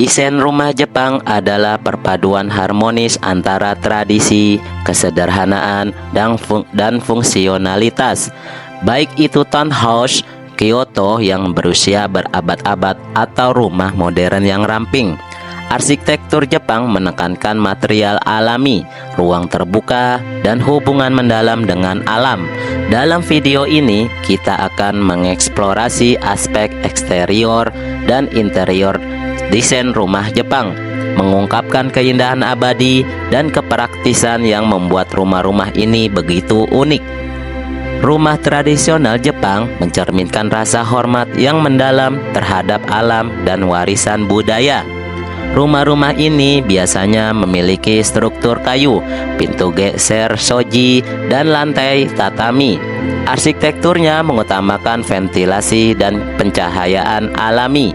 Desain rumah Jepang adalah perpaduan harmonis antara tradisi, kesederhanaan, dan fungsionalitas. Baik itu townhouse Kyoto yang berusia berabad-abad atau rumah modern yang ramping. Arsitektur Jepang menekankan material alami, ruang terbuka, dan hubungan mendalam dengan alam. Dalam video ini, kita akan mengeksplorasi aspek eksterior dan interior desain rumah Jepang, mengungkapkan keindahan abadi dan kepraktisan yang membuat rumah-rumah ini begitu unik. Rumah tradisional Jepang mencerminkan rasa hormat yang mendalam terhadap alam dan warisan budaya. Rumah-rumah ini biasanya memiliki struktur kayu, pintu geser shoji, dan lantai tatami. Arsitekturnya mengutamakan ventilasi dan pencahayaan alami,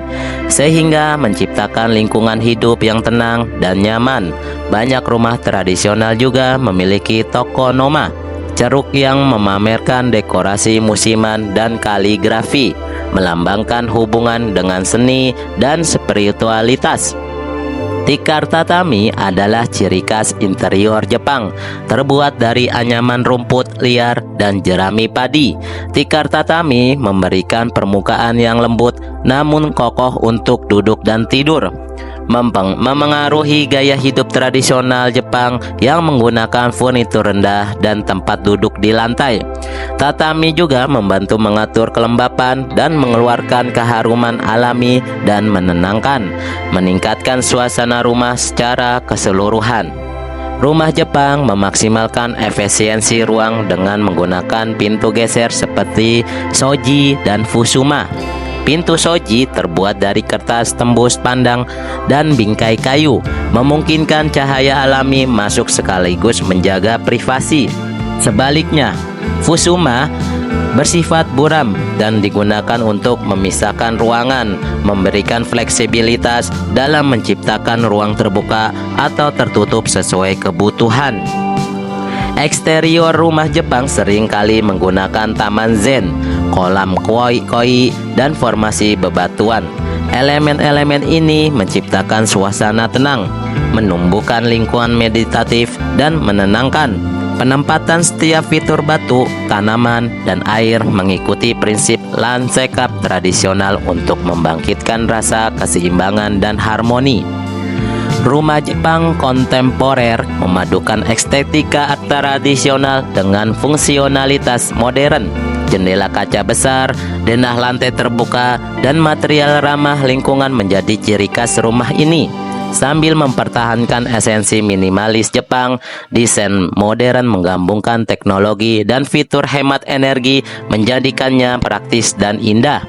sehingga menciptakan lingkungan hidup yang tenang dan nyaman. Banyak rumah tradisional juga memiliki tokonoma, ceruk yang memamerkan dekorasi musiman dan kaligrafi, melambangkan hubungan dengan seni dan spiritualitas. Tikar tatami adalah ciri khas interior Jepang, terbuat dari anyaman rumput liar dan jerami padi. Tikar tatami memberikan permukaan yang lembut namun kokoh untuk duduk dan tidur, memengaruhi gaya hidup tradisional Jepang yang menggunakan furnitur rendah dan tempat duduk di lantai. Tatami juga membantu mengatur kelembapan dan mengeluarkan keharuman alami dan menenangkan, meningkatkan suasana rumah secara keseluruhan. Rumah Jepang memaksimalkan efisiensi ruang dengan menggunakan pintu geser seperti shoji dan fusuma. Pintu shoji terbuat dari kertas tembus pandang dan bingkai kayu, memungkinkan cahaya alami masuk sekaligus menjaga privasi. Sebaliknya, fusuma bersifat buram dan digunakan untuk memisahkan ruangan, memberikan fleksibilitas dalam menciptakan ruang terbuka atau tertutup sesuai kebutuhan. Eksterior rumah Jepang seringkali menggunakan taman zen, kolam koi, dan formasi bebatuan. Elemen-elemen ini menciptakan suasana tenang, menumbuhkan lingkungan meditatif dan menenangkan. Penempatan setiap fitur batu, tanaman, dan air mengikuti prinsip landscape tradisional untuk membangkitkan rasa keseimbangan dan harmoni. Rumah Jepang kontemporer memadukan estetika tradisional dengan fungsionalitas modern. Jendela kaca besar, denah lantai terbuka, dan material ramah lingkungan menjadi ciri khas rumah ini. Sambil mempertahankan esensi minimalis Jepang, desain modern menggabungkan teknologi dan fitur hemat energi, menjadikannya praktis dan indah.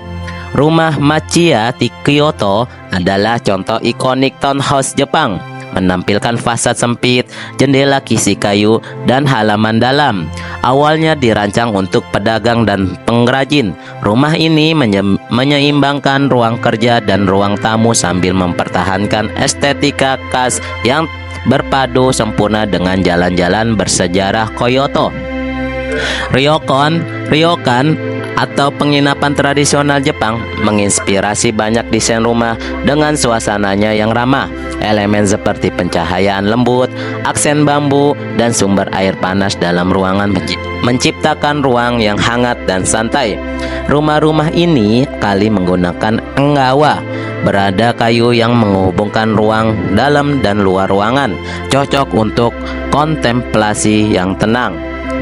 Rumah Machiya di Kyoto adalah contoh ikonik townhouse Jepang, menampilkan fasad sempit, jendela kisi kayu, dan halaman dalam. Awalnya dirancang untuk pedagang dan pengrajin, rumah ini menyeimbangkan ruang kerja dan ruang tamu sambil mempertahankan estetika khas yang berpadu sempurna dengan jalan-jalan bersejarah Kyoto. Ryokan atau penginapan tradisional Jepang menginspirasi banyak desain rumah dengan suasananya yang ramah. Elemen seperti pencahayaan lembut, aksen bambu, dan sumber air panas dalam ruangan menciptakan ruang yang hangat dan santai. Rumah-rumah ini kali menggunakan enggawa, berada kayu yang menghubungkan ruang dalam dan luar ruangan, cocok untuk kontemplasi yang tenang.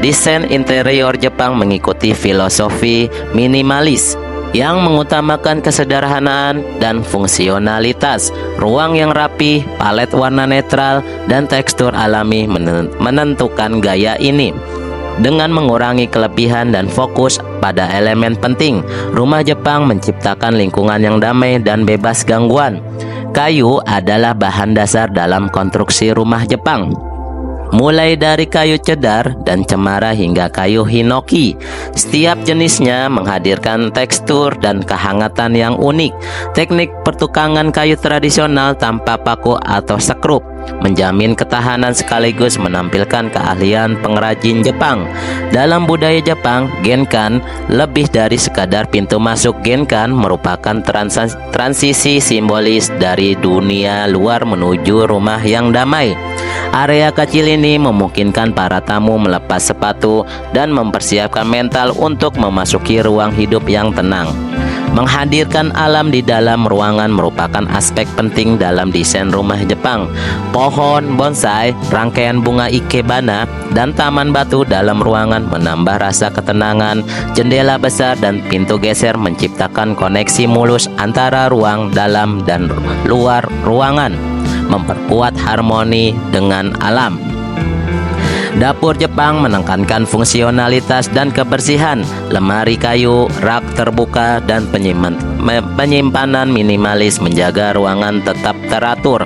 Desain interior Jepang mengikuti filosofi minimalis yang mengutamakan kesederhanaan dan fungsionalitas. Ruang yang rapi, palet warna netral, dan tekstur alami menentukan gaya ini. Dengan mengurangi kelebihan dan fokus pada elemen penting, rumah Jepang menciptakan lingkungan yang damai dan bebas gangguan. Kayu adalah bahan dasar dalam konstruksi rumah Jepang, mulai dari kayu cedar dan cemara hingga kayu hinoki. Setiap jenisnya menghadirkan tekstur dan kehangatan yang unik. Teknik pertukangan kayu tradisional tanpa paku atau sekrup menjamin ketahanan sekaligus menampilkan keahlian pengrajin Jepang. Dalam budaya Jepang, Genkan lebih dari sekadar pintu masuk. Genkan merupakan transisi simbolis dari dunia luar menuju rumah yang damai. Area kecil ini memungkinkan para tamu melepas sepatu dan mempersiapkan mental untuk memasuki ruang hidup yang tenang. Menghadirkan alam di dalam ruangan merupakan aspek penting dalam desain rumah Jepang. Pohon bonsai, rangkaian bunga ikebana, dan taman batu dalam ruangan menambah rasa ketenangan. Jendela besar dan pintu geser menciptakan koneksi mulus antara ruang dalam dan luar ruangan, memperkuat harmoni dengan alam. Dapur Jepang menekankan fungsionalitas dan kebersihan. Lemari kayu, rak terbuka, dan penyimpanan minimalis menjaga ruangan tetap teratur.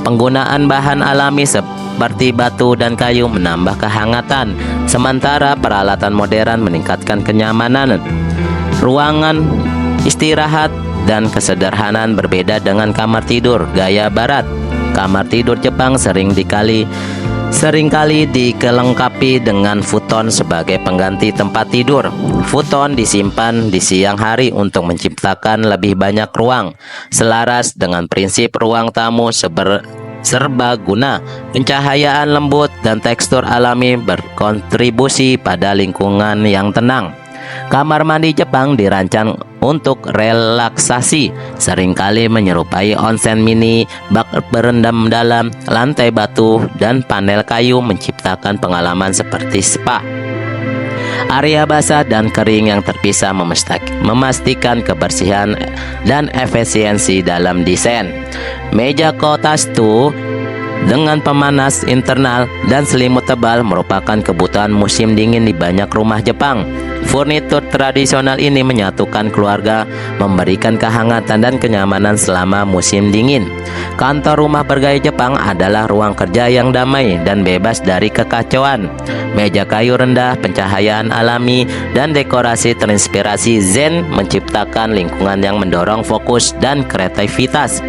Penggunaan bahan alami seperti batu dan kayu menambah kehangatan, sementara peralatan modern meningkatkan kenyamanan. Ruangan istirahat dan kesederhanaan berbeda dengan kamar tidur gaya barat. Kamar tidur Jepang seringkali dikelengkapi dengan futon sebagai pengganti tempat tidur. Futon disimpan di siang hari untuk menciptakan lebih banyak ruang, selaras dengan prinsip ruang tamu serbaguna. Pencahayaan lembut dan tekstur alami berkontribusi pada lingkungan yang tenang. Kamar mandi Jepang dirancang untuk relaksasi, seringkali menyerupai onsen mini. Bak berendam dalam, lantai batu, dan panel kayu menciptakan pengalaman seperti spa. Area basah dan kering yang terpisah memastikan kebersihan dan efisiensi dalam desain. Meja kotastu dengan pemanas internal dan selimut tebal merupakan kebutuhan musim dingin di banyak rumah Jepang. Furnitur tradisional ini menyatukan keluarga, memberikan kehangatan dan kenyamanan selama musim dingin. Kantor rumah bergaya Jepang adalah ruang kerja yang damai dan bebas dari kekacauan. Meja kayu rendah, pencahayaan alami, dan dekorasi terinspirasi Zen menciptakan lingkungan yang mendorong fokus dan kreativitas.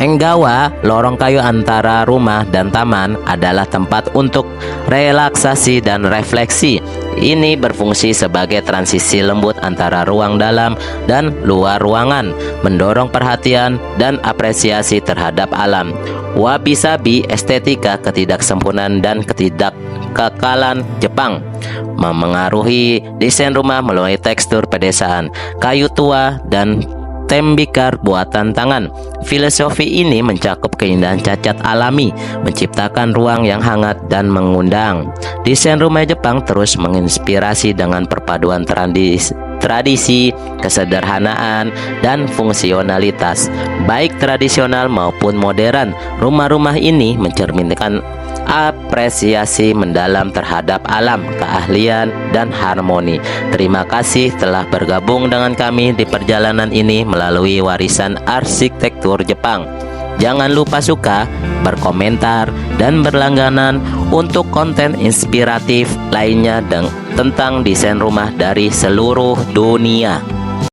Enggawa, lorong kayu antara rumah dan taman, adalah tempat untuk relaksasi dan refleksi. Ini berfungsi sebagai transisi lembut antara ruang dalam dan luar ruangan, mendorong perhatian dan apresiasi terhadap alam. Wabi-sabi, estetika ketidaksempurnaan dan ketidakkekalan Jepang, memengaruhi desain rumah melalui tekstur pedesaan, kayu tua, dan tembikar buatan tangan. Filosofi ini mencakup keindahan cacat alami, menciptakan ruang yang hangat dan mengundang. Desain rumah Jepang terus menginspirasi dengan perpaduan tradisi, kesederhanaan, dan fungsionalitas. Baik tradisional maupun modern, rumah-rumah ini mencerminkan apresiasi mendalam terhadap alam, keahlian, dan harmoni. Terima kasih telah bergabung dengan kami di perjalanan ini melalui warisan arsitektur Jepang. Jangan lupa suka, berkomentar, dan berlangganan untuk konten inspiratif lainnya tentang desain rumah dari seluruh dunia.